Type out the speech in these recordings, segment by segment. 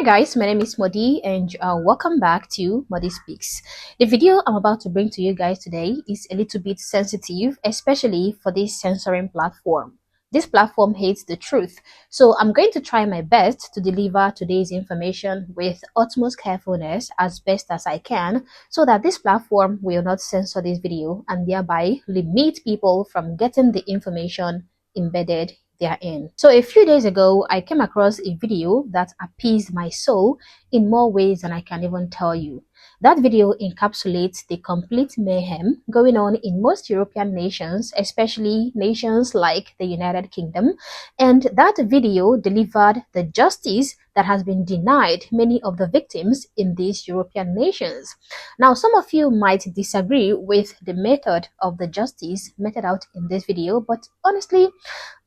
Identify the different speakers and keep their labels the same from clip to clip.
Speaker 1: guys, my name is Modi and welcome back to Modi Speaks. The video I'm about to bring to you guys today is a little bit sensitive, especially for this censoring platform. This platform hates the truth, so I'm going to try my best to deliver today's information with utmost carefulness as best as I can so that this platform will not censor this video and thereby limit people from getting the information embedded therein. So a few days ago, I came across a video that appeased my soul in more ways than I can even tell you. That video encapsulates the complete mayhem going on in most European nations, especially nations like the United Kingdom. And that video delivered the justice that has been denied many of the victims in these European nations. Now, some of you might disagree with the method of the justice meted out in this video, but honestly,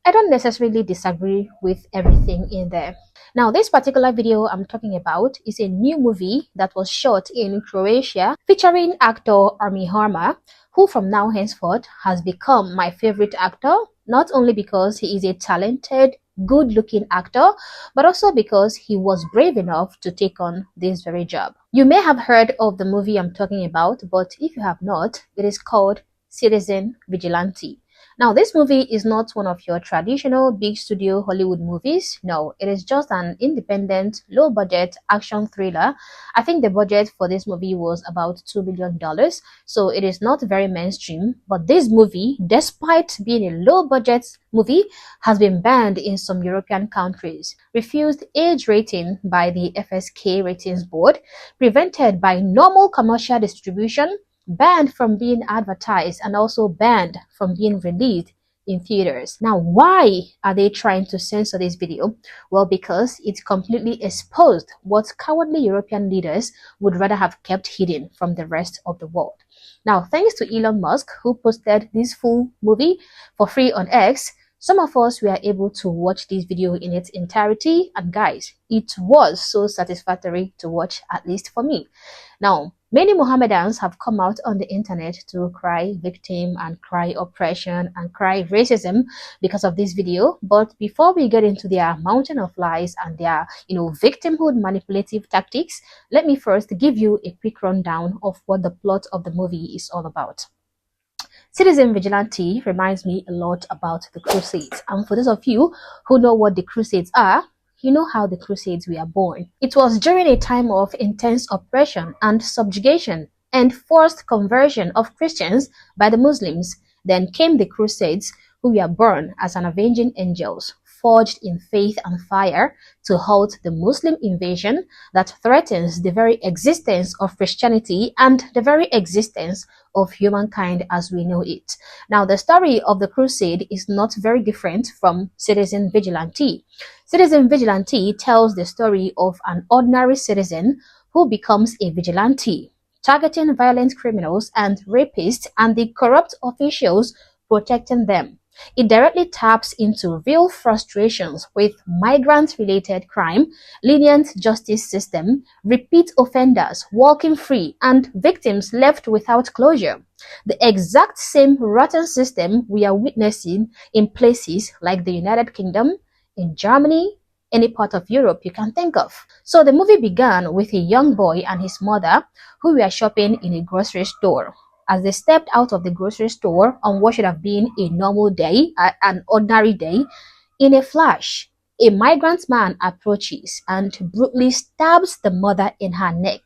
Speaker 1: I don't necessarily disagree with everything in there. Now, this particular video I'm talking about is a new movie that was shot in Croatia featuring actor Armie Hammer, who from now henceforth has become my favorite actor, not only because he is a talented, good-looking actor, but also because he was brave enough to take on this very job. You may have heard of the movie I'm talking about, but if you have not, it is called Citizen Vigilante. Now, this movie is not one of your traditional big studio Hollywood movies. No, it is just an independent, low-budget action thriller. I think the budget for this movie was about $2 million, so it is not very mainstream. But this movie, despite being a low-budget movie, has been banned in some European countries, refused age rating by the FSK Ratings Board, prevented by normal commercial distribution, banned from being advertised, and also banned from being released in theaters. Now, why are they trying to censor this video? Well, because it completely exposed what cowardly European leaders would rather have kept hidden from the rest of the world. Now, thanks to Elon Musk, who posted this full movie for free on X, some of us were able to watch this video in its entirety, and guys, it was so satisfactory to watch, at least for me. Now, many Mohammedans have come out on the internet to cry victim and cry oppression and cry racism because of this video. But before we get into their mountain of lies and their, victimhood manipulative tactics, let me first give you a quick rundown of what the plot of the movie is all about. Citizen Vigilante reminds me a lot about the Crusades. And for those of you who know what the Crusades are, you know how the Crusades were born. It was during a time of intense oppression and subjugation and forced conversion of Christians by the Muslims. Then came the Crusades, who were born as an avenging angels, forged in faith and fire to halt the Muslim invasion that threatens the very existence of Christianity and the very existence of humankind as we know it. Now, the story of the Crusade is not very different from Citizen Vigilante. Citizen Vigilante tells the story of an ordinary citizen who becomes a vigilante, targeting violent criminals and rapists and the corrupt officials protecting them. It directly taps into real frustrations with migrant-related crime, lenient justice system, repeat offenders walking free, and victims left without closure. The exact same rotten system we are witnessing in places like the United Kingdom, in Germany, any part of Europe you can think of. So the movie began with a young boy and his mother who were shopping in a grocery store. As they stepped out of the grocery store on what should have been a normal day, an ordinary day, in a flash, a migrant man approaches and brutally stabs the mother in her neck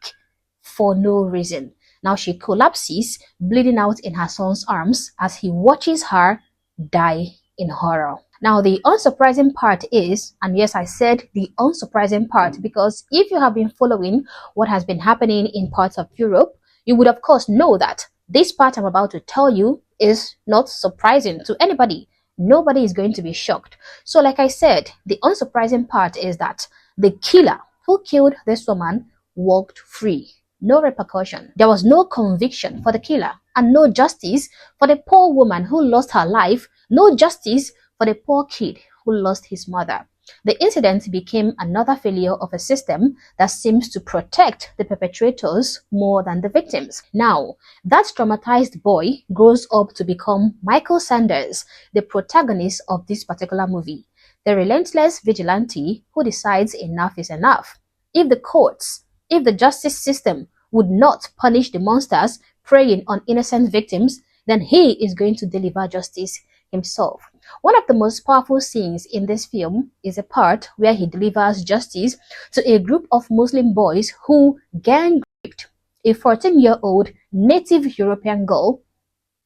Speaker 1: for no reason. Now she collapses, bleeding out in her son's arms as he watches her die in horror. Now, the unsurprising part is, and yes, I said the unsurprising part, because if you have been following what has been happening in parts of Europe, you would of course know that this part I'm about to tell you is not surprising to anybody. Nobody is going to be shocked. So like I said, the unsurprising part is that the killer who killed this woman walked free. No repercussion. There was no conviction for the killer and no justice for the poor woman who lost her life. No justice for the poor kid who lost his mother. The incident became another failure of a system that seems to protect the perpetrators more than the victims. Now, that traumatized boy grows up to become Michael Sanders, the protagonist of this particular movie, the relentless vigilante who decides enough is enough. if the courts, if the justice system would not punish the monsters preying on innocent victims, then he is going to deliver justice himself. One of the most powerful scenes in this film is a part where he delivers justice to a group of Muslim boys who gang raped a 14-year-old native European girl,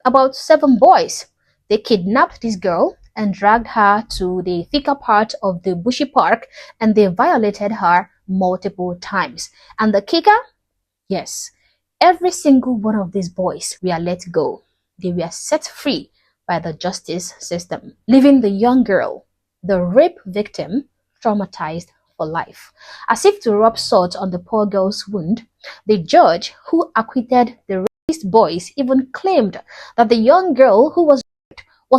Speaker 1: about 7 boys. They kidnapped this girl and dragged her to the thicker part of the bushy park, and they violated her multiple times. And the kicker? Yes, every single one of these boys were let go. They were set free by the justice system, leaving the young girl, the rape victim, traumatized for life. As if to rub salt on the poor girl's wound, the judge who acquitted the rapist boys even claimed that the young girl who was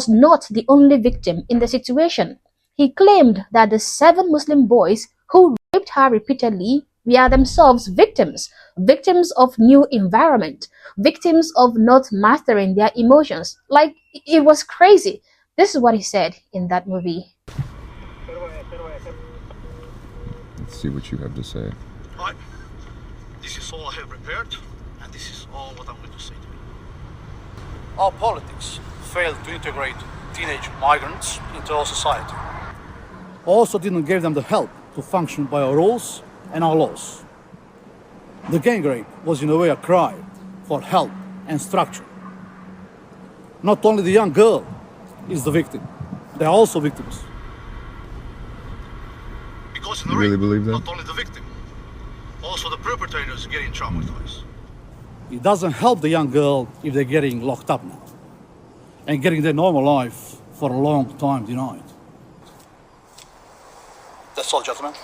Speaker 1: not the only victim in the situation. He claimed that the 7 Muslim boys who raped her repeatedly were themselves victims, victims of new environment, victims of not mastering their emotions. Like, it was crazy. This is what he said in that movie.
Speaker 2: Let's see what you have to say.
Speaker 3: Right. This is all I have prepared, and this is all what I'm going to say to you. Our politics failed to integrate teenage migrants into our society. Also didn't give them the help to function by our rules and our laws. The gang rape was in a way a cry for help and structure. Not only the young girl is the victim, they are also victims. Because in the
Speaker 2: You really
Speaker 3: rape,
Speaker 2: believe that?
Speaker 3: not only the victim, also the perpetrators getting traumatized.
Speaker 4: It doesn't help the young girl if they're getting locked up now and getting their normal life for a long time denied.
Speaker 3: That's all, gentlemen.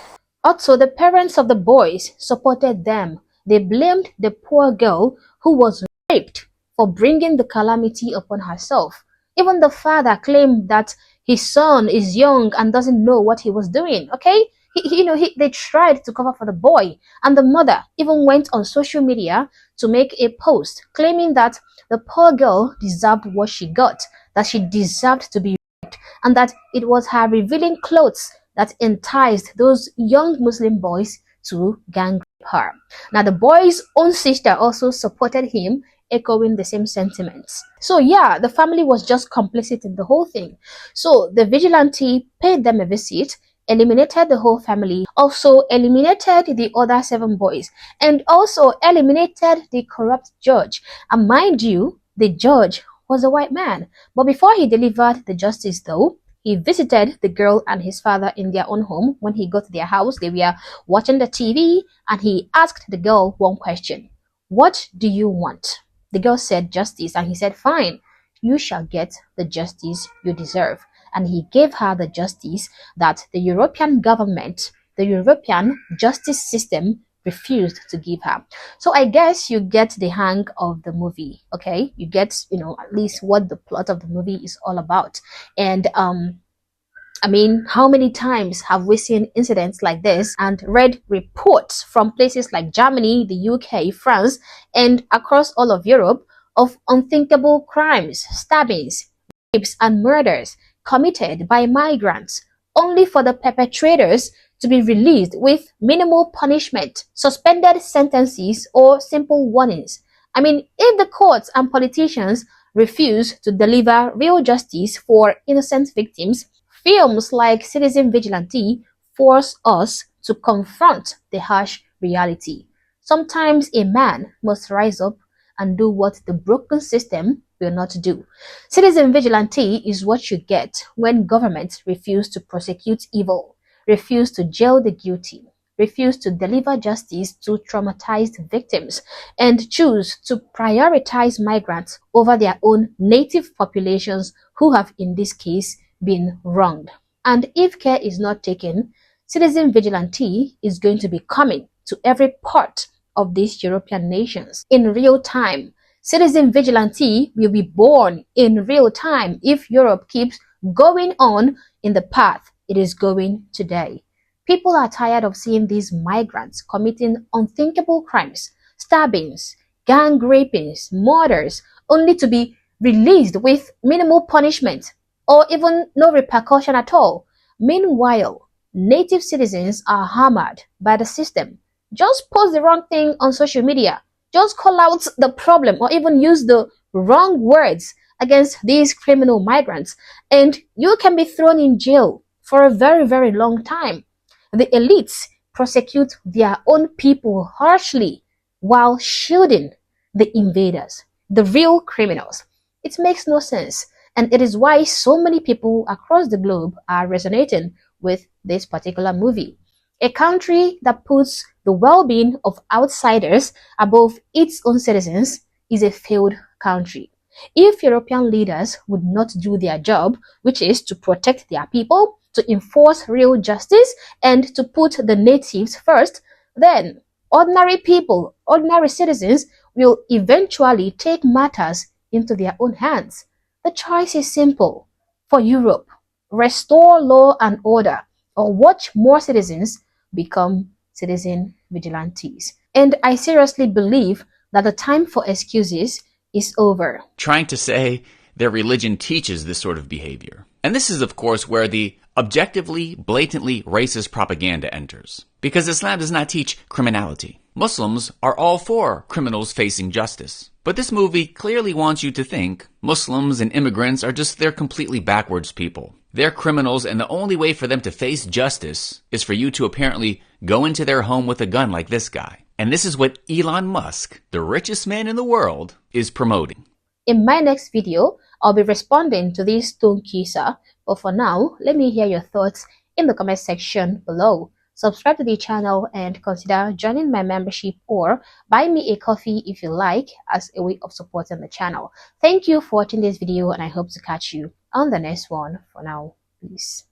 Speaker 1: Also, the parents of the boys supported them. They blamed the poor girl who was raped for bringing the calamity upon herself. Even the father claimed that his son is young and doesn't know what he was doing. Okay, they tried to cover for the boy, and the mother even went on social media to make a post claiming that the poor girl deserved what she got, that she deserved to be raped, and that it was her revealing clothes that enticed those young Muslim boys to gang rape her. Now, the boy's own sister also supported him, echoing the same sentiments. So yeah, the family was just complicit in the whole thing. So the vigilante paid them a visit, eliminated the whole family, also eliminated the other 7 boys, and also eliminated the corrupt judge. And mind you, the judge was a white man. But before he delivered the justice though, he visited the girl and his father in their own home. When he got to their house, they were watching the TV, and he asked the girl one question. What do you want? The girl said justice, and he said, fine, you shall get the justice you deserve. And he gave her the justice that the European government, the European justice system refused to give her. So I guess you get the hang of the movie, okay? You get, at least what the plot of the movie is all about. And I mean, how many times have we seen incidents like this and read reports from places like Germany, the UK, France, and across all of Europe of unthinkable crimes, stabbings, rapes, and murders committed by migrants, only for the perpetrators to be released with minimal punishment, suspended sentences, or simple warnings. I mean, if the courts and politicians refuse to deliver real justice for innocent victims, films like Citizen Vigilante force us to confront the harsh reality. Sometimes a man must rise up and do what the broken system will not do. Citizen Vigilante is what you get when governments refuse to prosecute evil, refuse to jail the guilty, refuse to deliver justice to traumatized victims, and choose to prioritize migrants over their own native populations who have, in this case, been wronged. And if care is not taken, Citizen Vigilante is going to be coming to every part of these European nations in real time. Citizen Vigilante will be born in real time if Europe keeps going on in the path it is going today. People are tired of seeing these migrants committing unthinkable crimes, stabbings, gang rapings, murders, only to be released with minimal punishment or even no repercussion at all. Meanwhile, native citizens are hammered by the system. Just post the wrong thing on social media. Just call out the problem or even use the wrong words against these criminal migrants, and you can be thrown in jail for a very, very long time. The elites prosecute their own people harshly while shielding the invaders, the real criminals. It makes no sense, and it is why so many people across the globe are resonating with this particular movie. A country that puts the well-being of outsiders above its own citizens is a failed country. If European leaders would not do their job, which is to protect their people, to enforce real justice, and to put the natives first, then ordinary people, ordinary citizens, will eventually take matters into their own hands. The choice is simple. For Europe, restore law and order, or watch more citizens become citizen vigilantes. And I seriously believe that the time for excuses is over.
Speaker 5: Trying to say their religion teaches this sort of behavior. And this is, of course, where the objectively, blatantly racist propaganda enters. Because Islam does not teach criminality. Muslims are all for criminals facing justice. But this movie clearly wants you to think Muslims and immigrants are just, they're completely backwards people. They're criminals, and the only way for them to face justice is for you to apparently go into their home with a gun like this guy. And this is what Elon Musk, the richest man in the world, is promoting.
Speaker 1: In my next video, I'll be responding to this stone kisser, but for now, let me hear your thoughts in the comment section below. Subscribe to the channel and consider joining my membership or buy me a coffee if you like, as a way of supporting the channel. Thank you for watching this video, and I hope to catch you on the next one. For now, peace.